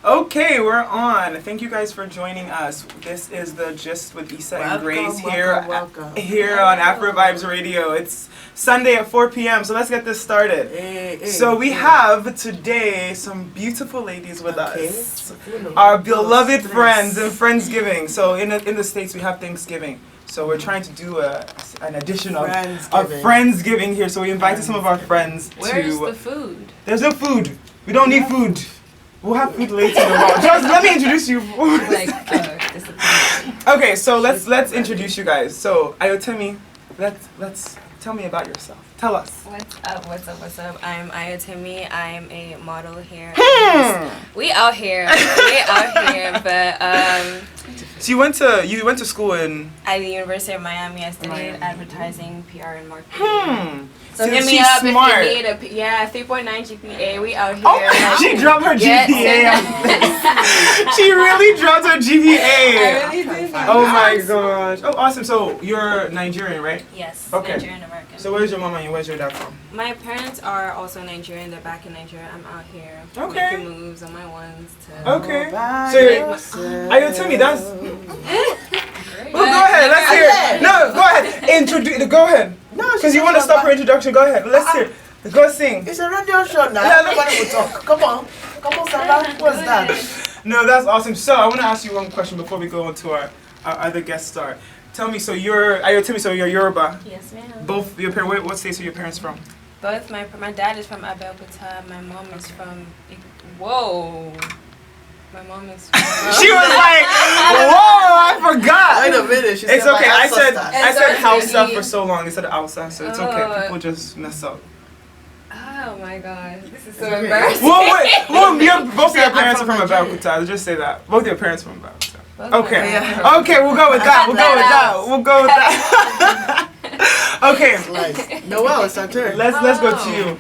Okay, we're on. Thank you guys for joining us. This is the Gist with Issa and Grace here on Afro Vibes Radio. It's Sunday at 4 p.m., so let's get this started. So we have today some beautiful ladies with us. Our beloved friends in Friendsgiving. So in the States, we have Thanksgiving. So we're trying to do an edition of Friendsgiving here. So we invited some of our friends to... Where's the food? There's no food. We don't need food. We'll have food later in a while. Just let me introduce you. Okay, so let's introduce you guys. So Ayotemi, let's tell me about yourself. Tell us. What's up? I'm Ayotemi. I'm a model here. We out here, but So you went to school at the University of Miami. I studied advertising, PR, and marketing. So hit me she's up smart. if you need a 3.9 GPA. We out here. Oh, she dropped her GPA. She really dropped her GPA. I really did. Oh my gosh. Oh, awesome. So you're Nigerian, right? Yes. Okay. Nigerian American. So where's your mama and where's your dad from? My parents are also Nigerian. They're back in Nigeria. I'm out here making moves on my ones to. Okay. So Ayotemi, that's. Well, go ahead. Let's hear it. No, go ahead. Introduce. Go ahead. No, because you want to stop her introduction. Go ahead. Let's hear it. Go sing. It's a radio show now. Yeah, nobody will talk. Come on, Sarah. What's that? No, that's awesome. So I want to ask you one question before we go on to our other guest star. Tell me, so you're Yoruba. Yes, ma'am. Both your parents. What states are your parents from? Both my dad is from Abeokuta. My mom is from. Whoa. My mom is. She was like, "Whoa, I forgot." Wait a minute. She it's said okay. I said Hausa really? for so long instead of Hausa, so it's okay. People just mess up. Oh my god, this is so embarrassing. Well, both your parents are from Abeokuta. Just say that. Both your parents are from Abeokuta. Okay. Okay, we'll go with that. We'll go with that. Okay. Noelle, it's our turn. Let's go to you.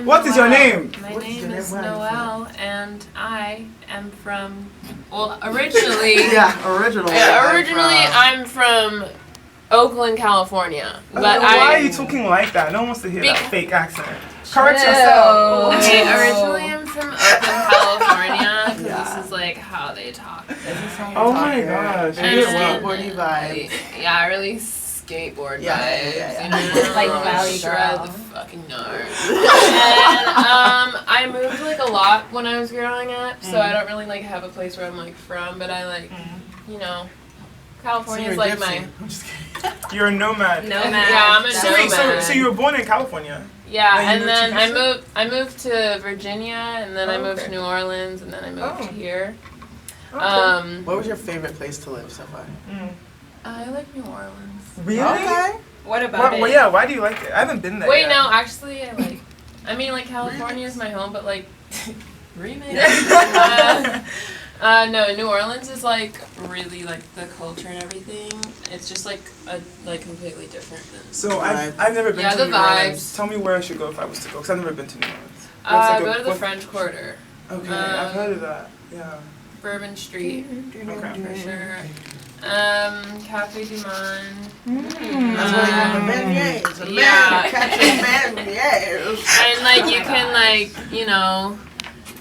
What is your name? My name is Noelle, and I am from. Well, originally. Originally. I'm from Oakland, California. But why are you talking like that? No one wants to hear that fake accent. Correct yourself. Okay, originally I'm from Oakland, California, because this is like how they talk. Oh my gosh. You're skateboarding vibes. Yeah, really skateboard vibes. Yeah. You know? Like Valley shred Girl. the fucking nerve. And I moved like a lot when I was growing up, so I don't really like have a place where I'm like from, but I like, you know, California is like my. I'm just kidding. You're a nomad. Yeah, I'm a nomad. So you were born in California? Yeah, and then I moved to Virginia, and then I moved to New Orleans, and then I moved here. Okay. What was your favorite place to live so far? I like New Orleans. Really? Okay. What about it? Well, yeah, why do you like it? I haven't been there Wait, yet. no, actually, like California is my home, but like, remix. No, New Orleans is like really like the culture and everything. It's just like completely different than. So I've never been to the New vibes. Orleans. Tell me where I should go if I was to go, because I've never been to New Orleans. Go to the French Quarter. Okay, I've heard of that. Yeah. Bourbon Street. Okay. For sure. Cafe du Monde. That's where you have the beignets. Yeah. Catching beignets. And like you can like, you know,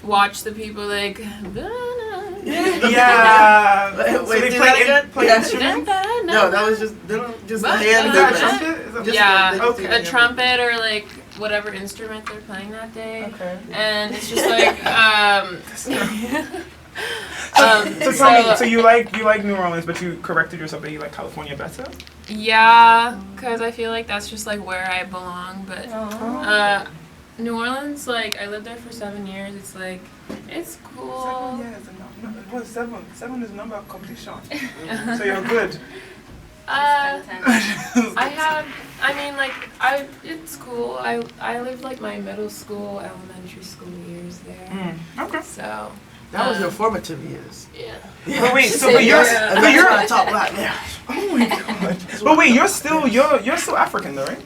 watch the people like Yeah. Wait, they do that again? play instruments? No, that was just the hand Is that a movement. trumpet? Yeah, a trumpet or like whatever instrument they're playing that day. Okay. And it's just like So tell me, so you like New Orleans, but you corrected yourself that you like California better? yeah, because I feel like that's just like where I belong. But New Orleans, like I lived there for 7 years. It's like it's cool. 7 years. Well, seven is a number of completion. So you're good. It's cool. I lived like my middle school, elementary school years there. Okay. So That was your formative years. yeah. But wait, but you're on top black. Yeah. Oh my god. But wait, you're still African though, right?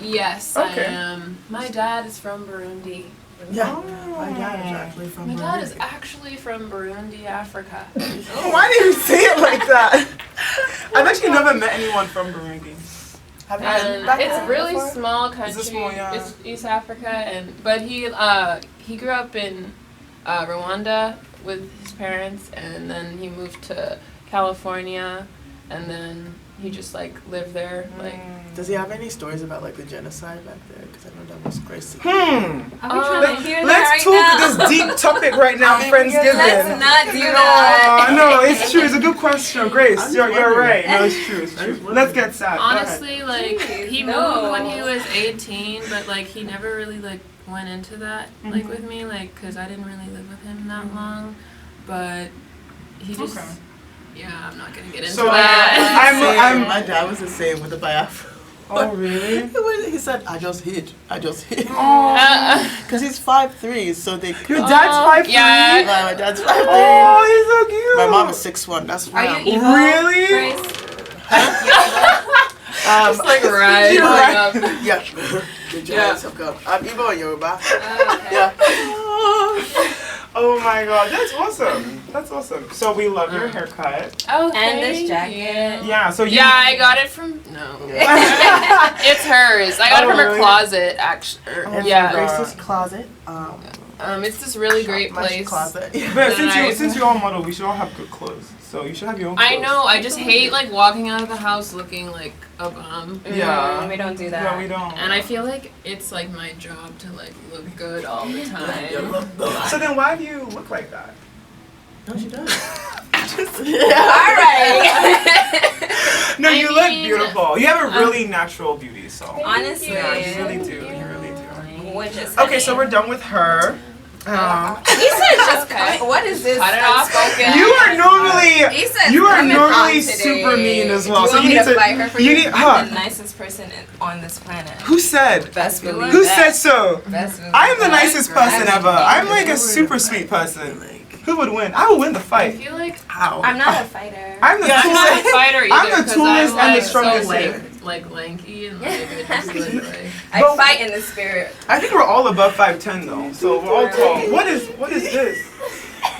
Yes, Okay. I am. My dad is from Burundi. Yeah. My dad is actually from My Burundi. dad is actually from Burundi, Africa. Why did you say it like that? I've actually never met anyone from Burundi. Have you been back It's a there really before? small country. It's a small, yeah. It's East Africa, but he grew up in Rwanda with his parents, and then he moved to California, and then he just like lived there. Like, does he have any stories about like the genocide back there? Because I know that was crazy. Let's talk this deep topic right now, Friendsgiving. Let's not do that. No, it's true. It's a good question, Grace. You're right. No, it's true. It's true. Let's get sad. Honestly, like he moved when he was 18, but like he never really like went into that like with me, like because I didn't really live with him that long, but he just. Yeah, I'm not gonna get into that. My dad was the same with the Biafra. Oh really? He said, I just hid. Because he's 5'3", so they. Your dad's 5'3"? Yeah. My dad's 5'3". Oh, he's so cute. My mom is 6'1". That's why. Are you evil? Really? Just like rising up. Yeah. The giants have come. I'm Igbo and Yoruba. Okay. Yeah. Oh my god, that's awesome. That's awesome. So we love your haircut. Oh, And this thank jacket. you. Yeah, so you... Yeah, I got it from... No. It's hers. I got it from her closet, actually. Yeah. Grace's closet. It's this really great My place. closet. But since you're all model, we should all have good clothes. So you should have your own clothes. I know. I just hate like walking out of the house looking like a bum. Yeah. We don't do that. Yeah, we don't. And I feel like it's like my job to like look good all the time. So then why do you look like that? No, she does. Alright. No, you look mean, beautiful. You have a really natural beauty, so. Honestly. Yeah, you really do. You really do. Gorgeous. Okay, so we're done with her. Issa just what is this? Cut it off. Unspoken? You are normally Issa's you are coming normally on today. super mean as well. You So want you me need to fight her for you you? need I'm the nicest person on this planet. Who said? Best believe Who that. said so? Best believe I am the that. nicest person ever. I'm like a super sweet person. Who would win? I would win the I fight. feel like Ow. I'm not a fighter. I'm the I'm not a fighter either. I'm the 'cause tallest I'm, and the like, strongest so, here. like lanky and like I just like I But- fight in the spirit. I think we're all above 5'10" though, so we're all tall. What is this?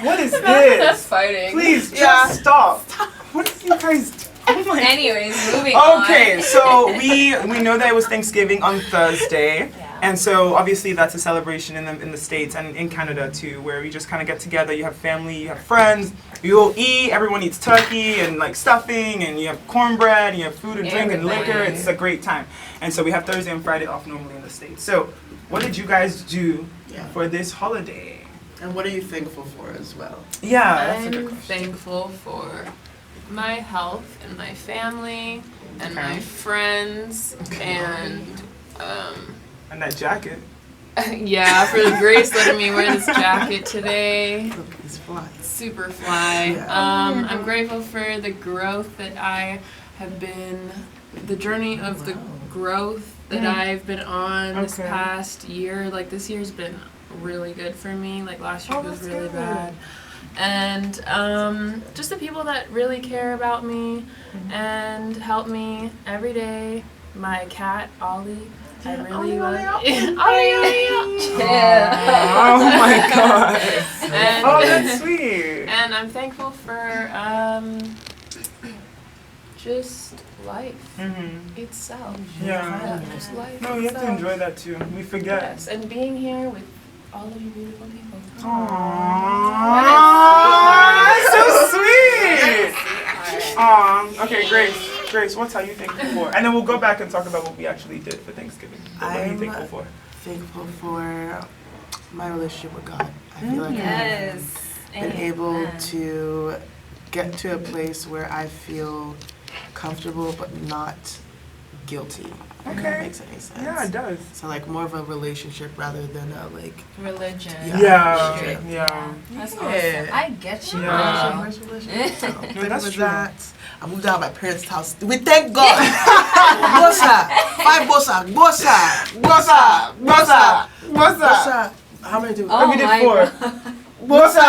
What is that's this? fighting. Please just stop. What are you guys? Oh my. Anyways, moving on. Okay, so we know that it was Thanksgiving on Thursday. And so obviously that's a celebration in the States and in Canada too, where you just kind of get together, you have family, you have friends, you all eat, everyone eats turkey and like stuffing, and you have cornbread, and you have food and drink and liquor. It's a great time. And so we have Thursday and Friday off normally in the States. So what did you guys do for this holiday? And what are you thankful for as well? Yeah, that's a good I'm question. thankful for my health and my family and my friends and And that jacket. yeah, for Grace letting me wear this jacket today. Look, it's fly. Super fly. Yeah. I'm grateful for the growth that I have been, the journey of the growth that I've been on this past year. Like this year's been really good for me. Like last year was really bad. And just the people that really care about me and help me every day. My cat, Ollie. I really love Yeah. Oh my god. And, Oh, that's sweet. and I'm thankful for just life itself. Yeah. Just life No, you have to itself. enjoy that too. We forget. Yes, and being here with all of you beautiful people. Aww, so sweet. Aww. Okay, Grace, what are you thankful for? And then we'll go back and talk about what we actually did for Thanksgiving. What are you thankful for? Thankful for my relationship with God. I feel like Yes. I've been able to get to a place where I feel comfortable but not guilty. If that makes any sense. Yeah, it does. So like more of a relationship rather than a like Religion. Yeah. That's Yeah. awesome. I get you. Yeah. Wow. No, But that's with true. that, I moved out of my parents' house. We thank God. Bossa. 5 bossa. Bossa. Bossa. Bossa. Bossa. Bossa. How many do we? Oh we did my 4. God. Bossa.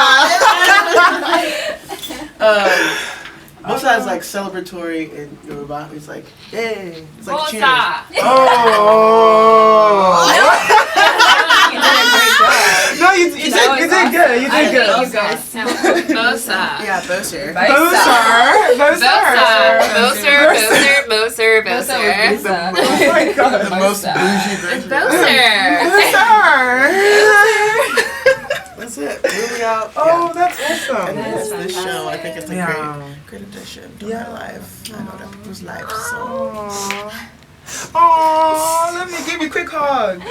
Bossa is like celebratory in Yoruba. It's like, yay. It's like cheers. Bosa! Oh. You did a great job. No, you did good. You did good. You guys. Bosa. Yeah, Boser. Boser. Boser. Oh my god. The most bougie version. Boser. Boser. That's it. Moving out. Oh, that's awesome. And That's this show, I think it's a Yeah. great addition to my life. I know that people's lives. So. Oh, let me give you a quick hug.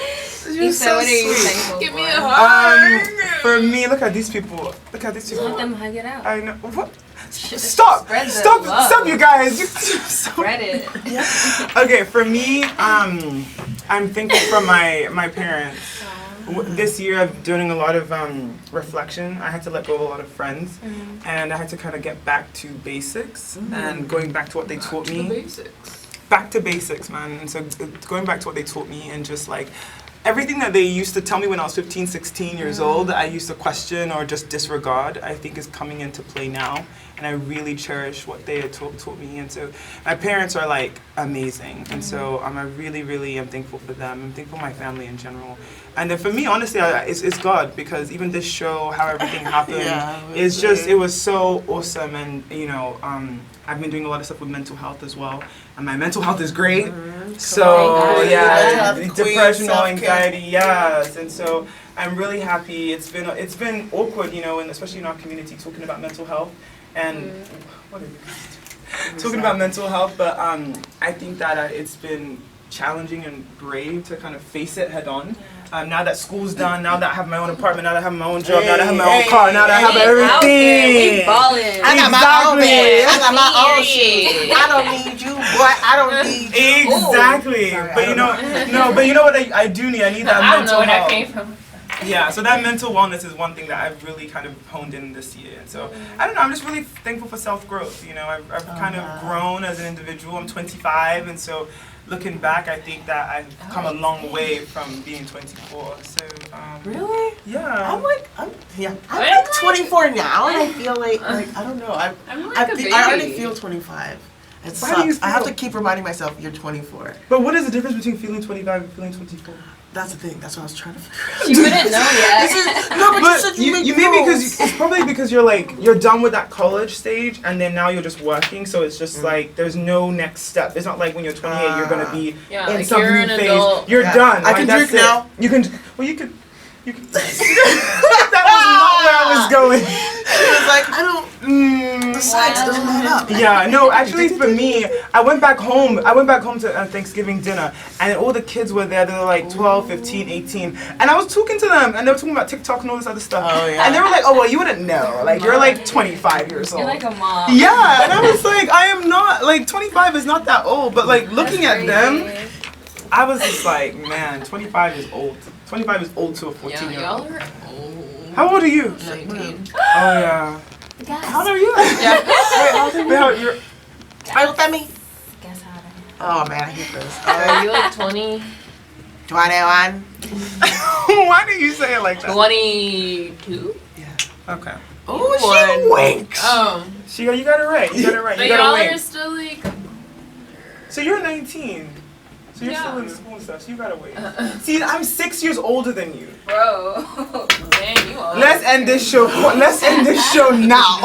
You're Issa, so what are you sweet. thankful Give me for? a hug. For me, look at these people. Look at these Just let people. them hug it out. I know. What? Stop! Spread the Stop! love. Stop, you guys! You're so Spread it. Okay, for me, I'm thankful for my parents. This year, I'm doing a lot of reflection. I had to let go of a lot of friends, and I had to kind of get back to basics and going back to what they taught me. Back to basics, man. And so going back to what they taught me and just like everything that they used to tell me when I was 15, 16 years old, I used to question or just disregard, I think is coming into play now. And I really cherish what they had taught me. And so my parents are like amazing. And so I really, really am thankful for them. I'm thankful for my family in general. And then for me, honestly, it's God, because even this show, how everything happened, it was so awesome. And, you know, I've been doing a lot of stuff with mental health as well. And my mental health is great. So, yeah, depression, anxiety, yes. And so I'm really happy. It's been awkward, you know, and especially in our community, talking about mental health. And talking about mental health, but I think that it's been challenging and brave to kind of face it head on. Now that school's done, now that I have my own apartment, now that I have my own job, now that I have my own car, now that I have everything. We ballin'. I got my own bed. I got my own shit. I don't need you, boy. I don't need you. Exactly. Sorry, but you know, but you know what I do need? I need that I don't mental know where health. that came from. Yeah, so that mental wellness is one thing that I've really kind of honed in this year. And so, I don't know, I'm just really thankful for self-growth. You know, I've kind of grown as an individual. I'm 25, and so looking back, I think that I've come a long way from being 24. So, Really? Yeah. I'm like 24 now, and I feel like I don't know. I already feel 25. It sucks. I have to keep reminding myself you're 24. But what is the difference between feeling 25 and feeling 24? That's the thing. That's what I was trying to figure out. She wouldn't know yet. But you maybe because it's probably because you're done with that college stage, and then now you're just working. So it's just like there's no next step. It's not like when you're 28 you're gonna be in some new phase. Adult. You're done. I can drink now. You can. Well, you could. That was not where I was going. It was like I don't. The sides doesn't line up. Yeah, no, actually for me, I went back home to Thanksgiving dinner, and all the kids were there. They were like 12, 15, 18. And I was talking to them, and they were talking about TikTok and all this other stuff. Oh, yeah. And they were like, oh, well, you wouldn't know. Like, you're like 25 years old. You're like a mom. Yeah, and I was like, I am not, like, 25 is not that old. But, like, looking at them, I was just like, man, 25 is old. 25 is old to a 14-year-old. Y'all are old. How old are you? 19. Oh, yeah. How old are you? Yeah. You're... Tell me. Guess how Oh man, I hate this. Are you like 20? 21. Why do you say it like that? 22? Yeah. Okay. Oh, she winks. You got it right. You got it right. But You got y'all it are right. still like... So you're 19. So you're still in school and stuff. So you gotta wait. See, I'm 6 years older than you. Bro. Man, you old. Let's end this show. Let's end this show now.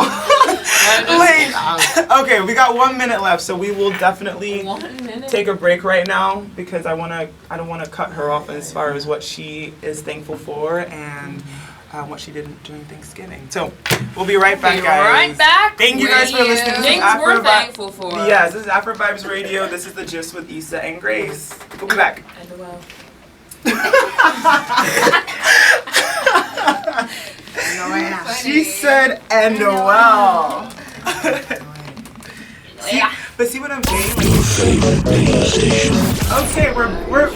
Okay, we got 1 minute left, so we will definitely 1 minute. take a break right now because I don't wanna cut her off as far as what she is thankful for and what she did during Thanksgiving. So we'll be right back, guys. Right back. Thank you guys for listening. This Things is we're thankful for. Yes, this is Afro Vibes Radio. This is the Gist with Issa and Grace. We'll be back. And well. She said, and well. See what I'm saying? Okay, we're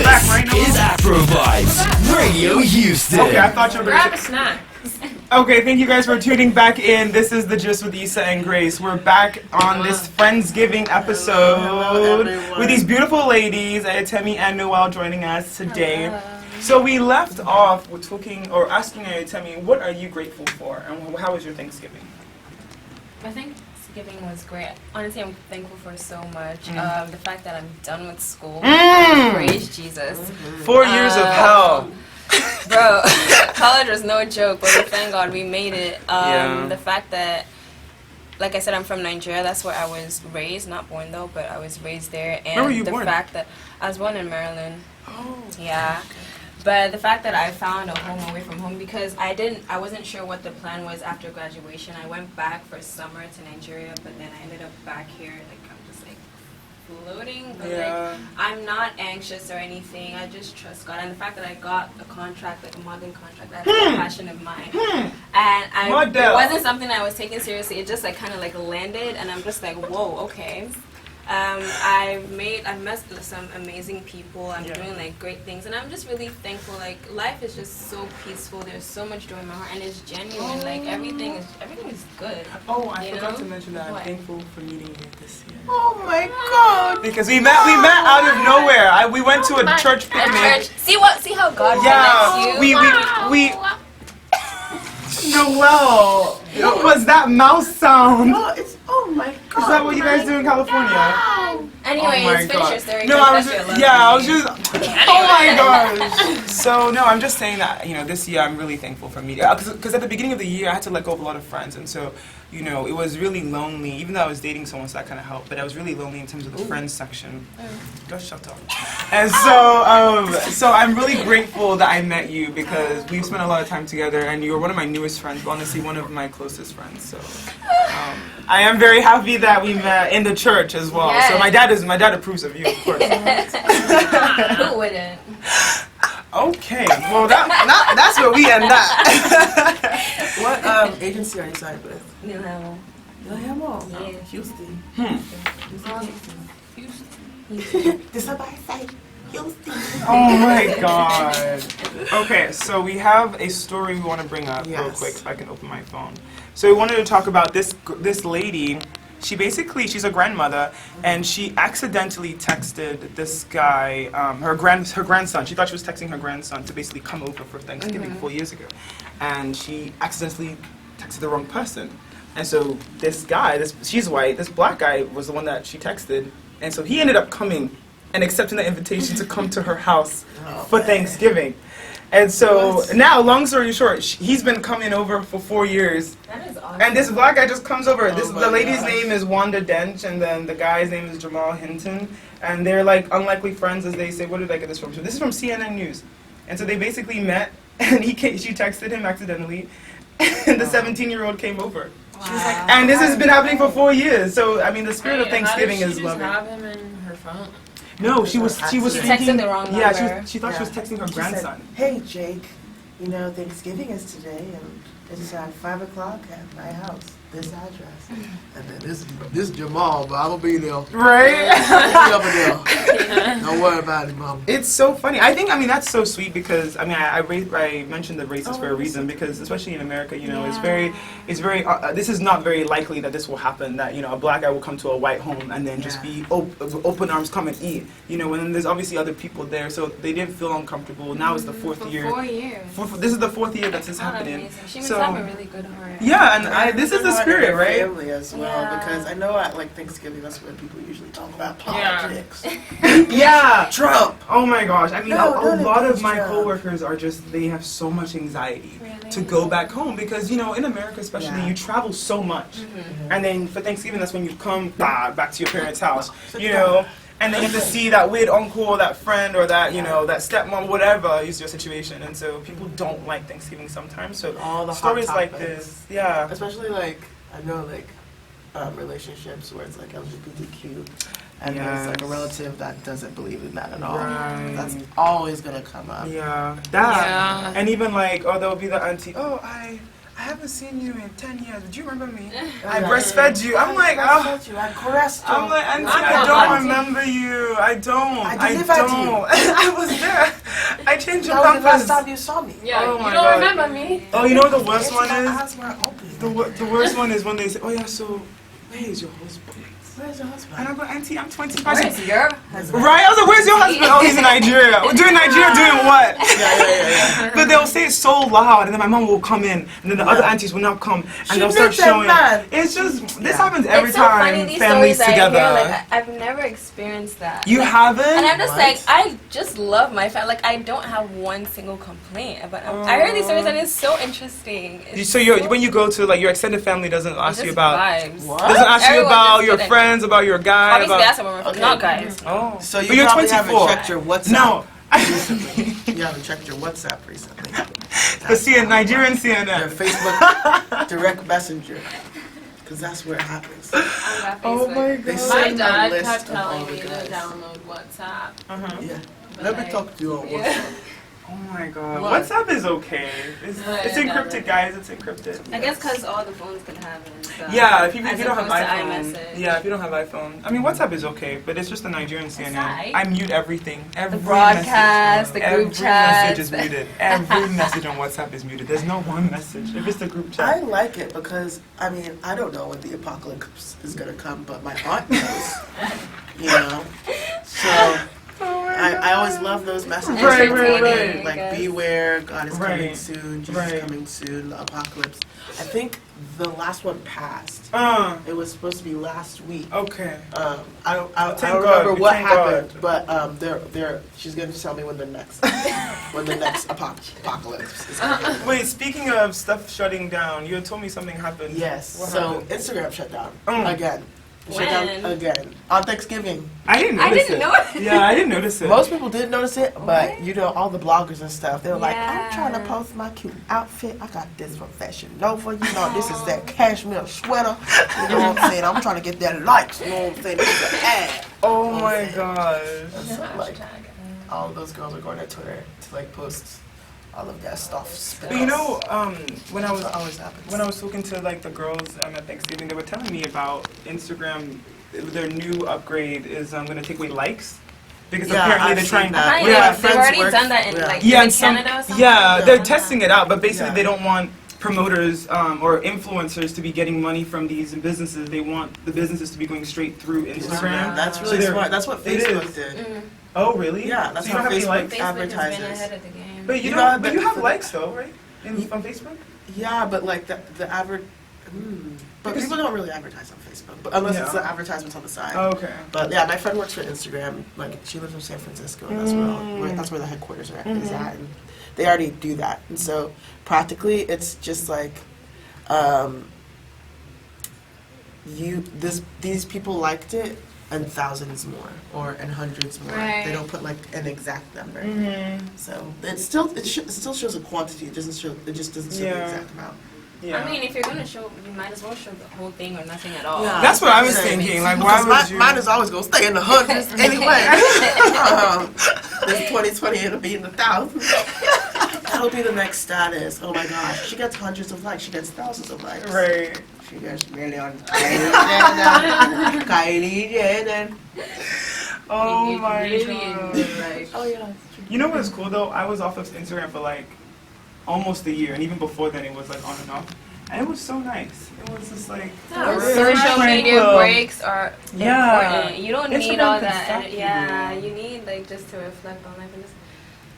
back right now. Is Afro Vibes Radio Houston. Okay, I thought you were Grab gonna a snack. Okay, thank you guys for tuning back in. This is the Gist with Issa and Grace. We're back on this Friendsgiving episode with these beautiful ladies, Ayatemi and Noelle, joining us today. So we left off with asking Ayatemi, what are you grateful for, and how was your Thanksgiving? I think Thanksgiving was great. Honestly, I'm thankful for so much. The fact that I'm done with school. Praise Jesus. 4 years of hell. Bro, college was no joke, but we thank God we made it. The fact that, like I said, I'm from Nigeria. That's where I was raised. Not born though, but I was raised there. And Where were you the born? fact that I was born in Maryland. Oh. Yeah. But the fact that I found a home away from home, because I wasn't sure what the plan was after graduation. I went back for summer to Nigeria, but then I ended up back here. Like I'm just like floating, but like I'm not anxious or anything. I just trust God, and the fact that I got a contract, like a modeling contract, that's a passion of mine. And it wasn't something I was taking seriously. It just like kind of like landed, and I'm just like, whoa, okay. I've met some amazing people. I'm doing like great things, and I'm just really thankful. Like life is just so peaceful. There's so much joy in my heart, and it's genuine. Like everything is good. Oh, I forgot to mention that I'm thankful for meeting you this year. Oh my God! Because we met out of nowhere. We went to a church picnic. See how God connects you. We Noelle, what was that mouse sound? Oh my God! Is that what you guys do in California? Anyways, finish your story. No, I was just. Oh my gosh! So no, I'm just saying that this year I'm really thankful for media because at the beginning of the year I had to let go of a lot of friends, and so it was really lonely. Even though I was dating someone, so that kind of helped, but I was really lonely in terms of the friends section. Just shut up. And so I'm really grateful that I met you because we've spent a lot of time together, and you were one of my newest friends, but honestly one of my closest friends. So I am very happy that we met in the church as well. Yes. So my dad approves of you, of course. Who wouldn't? Okay, well that's where we end that. What agency are you signed with? Neil Hamill. Yeah. Houston. This is my site. Houston. Oh my God. Okay, so we have a story we want to bring up real quick if I can open my phone. So we wanted to talk about this lady. She's a grandmother, and she accidentally texted this guy, her grandson. She thought she was texting her grandson to basically come over for Thanksgiving 4 years ago, and she accidentally texted the wrong person. And so this guy, she's white, this black guy was the one that she texted, and so he ended up coming and accepting the invitation to come to her house for Thanksgiving. And so now, long story short, he's been coming over for 4 years. That is awesome. And this black guy just comes over. The lady's name is Wanda Dench, and then the guy's name is Jamal Hinton. And they're like unlikely friends, as they say. Where did I get this from? So this is from CNN News. And so they basically met, and she texted him accidentally, and the 17-year-old came over. Wow. And this has been happening for 4 years. So I mean, the spirit of Thanksgiving is loving. Have him in her phone. No, she was texting the wrong number. Yeah, she thought she was texting her grandson. Said, hey Jake, Thanksgiving is today, and it's at 5 o'clock at my house. This address. And then this Jamal, but I'm gonna be there. Right? I'll be there. Don't worry about it, mama. It's so funny. I think that's so sweet because I mentioned the races for a reason because especially in America, it's very this is not very likely that this will happen, that a black guy will come to a white home and then just be open arms, come and eat, and there's obviously other people there, so they didn't feel uncomfortable. Now it's the fourth year. 4 years. This is the 4th year that this is happening. Amazing. She must have a really good heart. Yeah, and this is the spirit, right? Family as well, because I know at Thanksgiving that's when people usually talk about politics. Yeah. Trump. Oh my gosh. I mean, a lot of my Trump. coworkers are they have so much anxiety to go back home because, in America especially, you travel so much. And then for Thanksgiving, that's when you come back to your parents' house, and then you have to see that weird uncle or that friend or that, that stepmom, whatever is your situation. And so people don't like Thanksgiving sometimes. So all the stories hot like topics. this, especially I know relationships where it's LGBTQ and there's a relative that doesn't believe in that at all. Right. That's always gonna come up. Yeah, that. And even there'll be the auntie, I haven't seen you in 10 years. Do you remember me? I breastfed you. I'm like, I caressed you. I'm like, auntie, I don't remember you. I don't. I was there. I changed your pampers. That was the last time you saw me. Yeah, oh you my don't God. remember me. Oh, you know what the worst one is? Eyes were open. The worst one is when they say, oh yeah, so where is your husband? Where's your husband? And I go, auntie, I'm 25. Where's your husband? Right? I was like, where's your husband? Oh, he's in Nigeria. We're doing Nigeria doing what? Yeah. But they'll say it so loud, and then my mom will come in, and then the other aunties will not come, and they'll start showing. It's just, this happens every time families together. I've never experienced that. You haven't? And I'm just I just love my family. I don't have one single complaint about I heard these stories, and it's so interesting. When you go to, your extended family doesn't ask you about... Vibes. Doesn't ask you about your friends, about your guy, obviously that's what we're not guys. Oh. So you probably haven't checked your WhatsApp. No, recently. You haven't checked your WhatsApp recently. The Nigerian CNN. Your Facebook direct messenger. Because that's where it happens. Oh my They god. send My dad a list kept of all telling the me to guys. download WhatsApp. Uh-huh. Yeah. But Let me I- talk to you on yeah. WhatsApp. Oh my god. What? WhatsApp is okay. It's encrypted, guys. It's encrypted. I guess because all the phones can have it and stuff. Yeah, if you As don't have opposed to iPhone. iMessage. Yeah, if you don't have iPhone. I mean, WhatsApp is okay, but it's just the Nigerian CNN. Aside. I mute everything. Every broadcast, message, the group every chats. message is muted. Every message on WhatsApp is muted. There's no one message. If it's the group I chat. like it because, I mean, I don't know when the apocalypse is going to come, but my aunt knows. You know? So, I always love those messages. Right, right. Like, Yes. beware, God is coming Right. soon, Jesus Right. is coming soon, the apocalypse. I think the last one passed. It was supposed to be last week. Okay. I don't Thank remember God, what thank happened, God. but she's going to tell me when the next apocalypse is coming. Wait, speaking of stuff shutting down, you had told me something happened. Yes. What So happened? Instagram shut down Mm. again. Shut down When? again on Thanksgiving. I didn't I notice didn't it. know it. Yeah, I didn't notice it. Most people did notice it, but What? you know, all the bloggers and stuff, they were like, I'm trying to Yeah. post my cute outfit. I got this from Fashion Nova. You know, this is that cashmere sweater. You know what I'm saying? I'm trying to get that likes. You know what I'm saying? This is an ad. Oh my gosh. And so, like, all of those girls are going to Twitter to like post all of that stuff. But you know, when I was That's what always happens. when I was talking to like the girls at Thanksgiving, they were telling me about Instagram. Their new upgrade is going to take away likes because Yeah, apparently I've they're seen trying that. Apparently, Yeah, they've friends already work- done that in yeah. like Yeah, in and some, Canada or something. yeah, they're Yeah. testing it out, but basically Yeah. they don't want promoters or influencers to be getting money from these businesses. They want the businesses to be going straight through Instagram. That's So really they're- smart. That's what it Facebook is. did. Mm. Oh, really? Yeah, that's so you how don't have any Facebook- likes? Facebook has Advertisers. been ahead of the game. But you You don't. know, But you have for the- likes though, right? On Facebook. Yeah, but like the average. But Because- people don't really advertise on Facebook, but unless it's Yeah. the advertisements on the side. Oh, okay. But yeah, my friend works for Instagram. Like she lives in San Francisco, and that's where the headquarters are is at. And they already do that, and so practically it's just like, these people liked it, and thousands more, and hundreds more. Right. They don't put like an exact number. Mm-hmm. So it still shows a quantity. It just doesn't show the Yeah. exact amount. Yeah. I mean, if you're gonna show, you might as well show the whole thing or nothing at all. Yeah. That's what I was Same. thinking. Like, why Because would you? mine is always gonna stay in the hundreds anyway. This 2020 it'll be in the thousands. That'll be the next status. Oh my gosh, she gets hundreds of likes. She gets thousands of likes. Right. She gets millions. Kylie Jenner. Oh my Million, god. like, Oh yeah. You know what's cool though? I was off of Instagram for like almost a year, and even before then, it was like on and off, and it was so nice. It was just like Social media tranquil. breaks are Yeah. important. You don't It's need about all that. constructive, Yeah, you know. you need like just to reflect on life and just.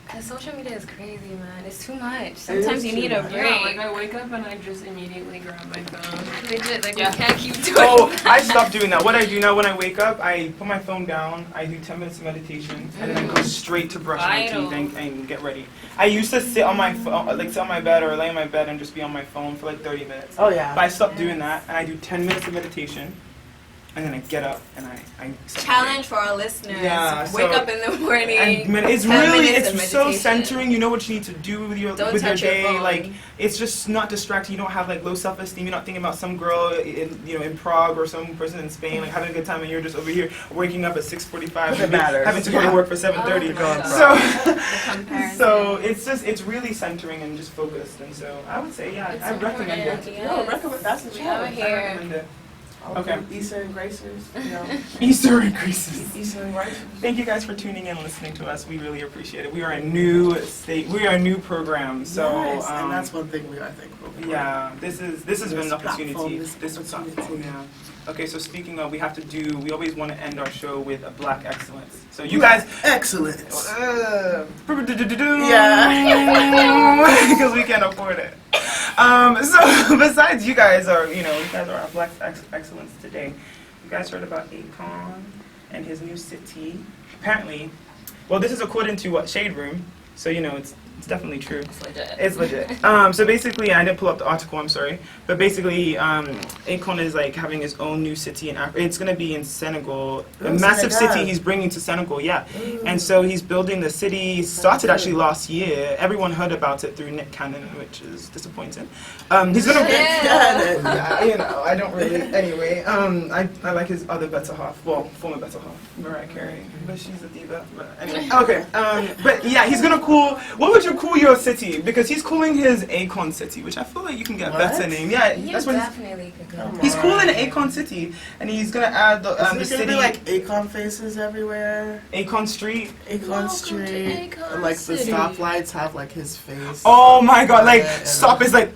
Cause social media is crazy, man. It's too much. Sometimes you too need a much. break. yeah, like I wake up and I just immediately grab my phone. Legit, like Yeah. we can't keep doing Oh, that. I stopped doing that. What I do now when I wake up, I put my phone down, I do 10 minutes of meditation, and then I go straight to brush my Vital. teeth and get ready. I used to sit on my sit on my bed or lay on my bed and just be on my phone for like 30 minutes. Oh yeah. But I stopped doing that, and I do 10 minutes of meditation, and then I get up and I Challenge for our listeners. Yeah, Wake so- up in the morning. And it's 10 really, minutes of it's so meditation. centering. You know what you need to do with your Don't with your touch your day. phone. Like it's just not distracting. You don't have like low self-esteem. You're not thinking about some girl in Prague or some person in Spain like having a good time, and you're just over here waking up at 6:45, It matters. having to go to work for 7:30. Oh my God. So, The comparison. so it's really centering and just focused. And so I would say It's I recommend important, it. yes. No, recommend. That's the We challenge. out I here. recommend it. Okay. Okay. Easter and Gracers. You know. Easter increases. Easter and Gracers. Thank you guys for tuning in and listening to us. We really appreciate it. We are a new state. We are a new program. So Yes, and that's one thing we are thankful for. yeah, this has been an This opportunity. platform, this This opportunity. platform, yeah. Okay, so speaking of, we always want to end our show with a Black excellence. So you guys, Excellent. yeah, because we can't afford it. So besides you guys are our Black excellence today. You guys heard about Akon and his new city. Apparently, well, this is according to Shade Room. So it's It's definitely true. It's legit. It's legit. So basically, I didn't pull up the article, I'm sorry. But basically, Akon is like having his own new city in Africa. It's going to be in Senegal. A massive city he's bringing to Senegal, yeah. And so he's building the city. He started actually last year. Everyone heard about it through Nick Cannon, which is disappointing. He's going to... Yeah, you know, I don't really... Anyway, I like his other better half. Well, former better half, Mariah Carey. But she's a diva. But anyway. Okay. But yeah, he's going to cool... What would you cool your city? Because he's cooling his Akon City, which I feel like you can get better name. Yeah, that's what definitely could go. He's cooling Akon City, and he's gonna add the city. Gonna be like Akon faces everywhere. Akon Street. Akon Street. Like the stoplights have like his face. Oh my God! Like stop is like,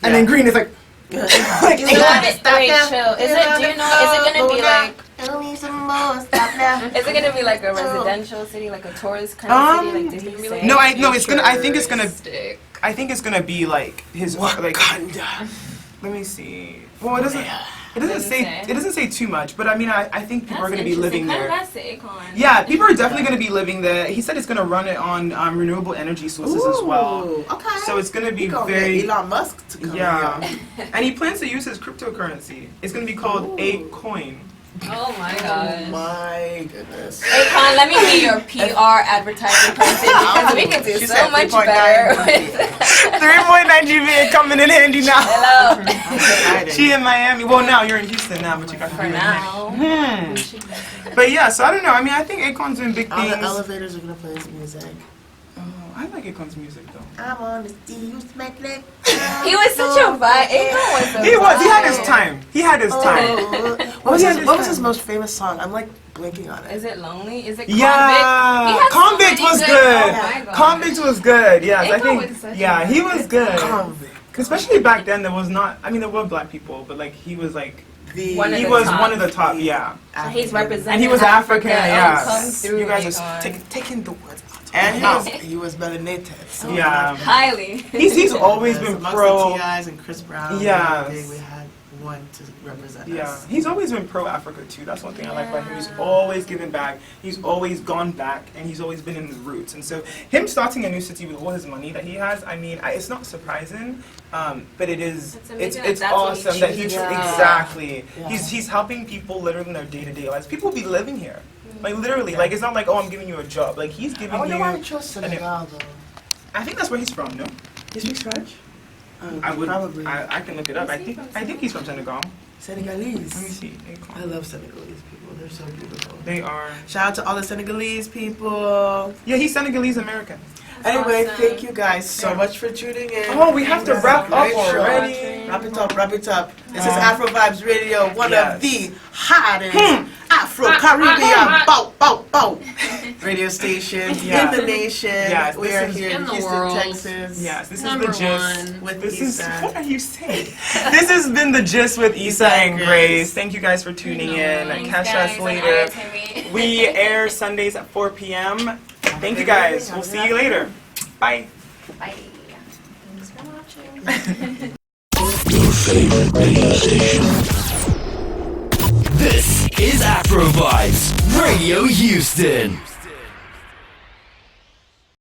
and then green is like. Like, wait, chill. Is it? Do you know? Is it gonna be like? Is it gonna be like a residential city, like a tourist kind of city? Like, did he say? No, it's gonna. I think it's gonna. I think it's gonna be like his like. Let me see. Well, it doesn't. It doesn't say. It doesn't say too much, but I mean, I think people are gonna be living there. Yeah, people are definitely gonna be living there. He said it's gonna run it on renewable energy sources as well. Okay. So it's gonna be very. Elon Musk to come. Yeah, and he plans to use his cryptocurrency. It's gonna be called A-Coin. Oh my gosh. Oh my goodness. Akon, let me be your PR advertising person because we can do so much better. 3.9 GBA coming in handy now. Hello. She in Miami. Well, now you're in Houston now, but you got to For now. But yeah, so I don't know. I mean, I think Akon's doing big things. All the elevators are gonna play his music. I like Akon's music though. I'm on the you smack leg. He was such a vibe. Akon was a He was. He had his time. He had his time. What was his most famous song? I'm like blanking on it. Is it Lonely? Is it Convict? Yeah, Convict was good. Oh my God. Convict was good. Yes, I Akon was think. such Yeah, a he was good. Convict. Especially back then, there was not. I mean, there were black people, but like he was like. He was one of the top. Yeah. So he's representing. And he was African. Yeah. Come through, You guys are Akon. taking the words. And he was melanated. So Yeah. Highly. He's always been pro. T.I.'s and Chris Brown. Yes. We had one to represent Yeah, us. he's always been pro-Africa too. That's one thing I like about him. He's always given back. He's always gone back, and he's always been in the roots. And so, him starting a new city with all his money that he has, I mean, it's not surprising, but it is. It's awesome that he exactly. Yeah. He's helping people literally in their day-to-day lives. People be living here, like literally. Like it's not like, oh, I'm giving you a job. Like he's giving you. I wonder why he chose Senegal though. I think that's where he's from. No, He speaks French. I would probably. I can look it up. I think he's from Senegal. Senegalese. Let me see. I love Senegalese people. They're so beautiful. They are. Shout out to all the Senegalese people. Yeah, he's Senegalese American. Anyway, awesome. Thank you guys so much for tuning in. Oh, we have to wrap up already. Wrap it up. This is Afro Vibes Radio, one of the hottest Afro-Caribbean bow radio stations in the nation. Yes, we are here in the Houston, world. Texas. Yes, this Number is the gist. one. With This Issa. is what are you saying? This has been the gist with Issa and Grace. Thank you guys for tuning in. Thanks, Catch guys. us later. Timmy. We air Sundays at 4 p.m. Thank you guys. We'll see you later. Bye. Bye. Thanks for watching. Your favorite radio station. This is Afro Vibes Radio Houston.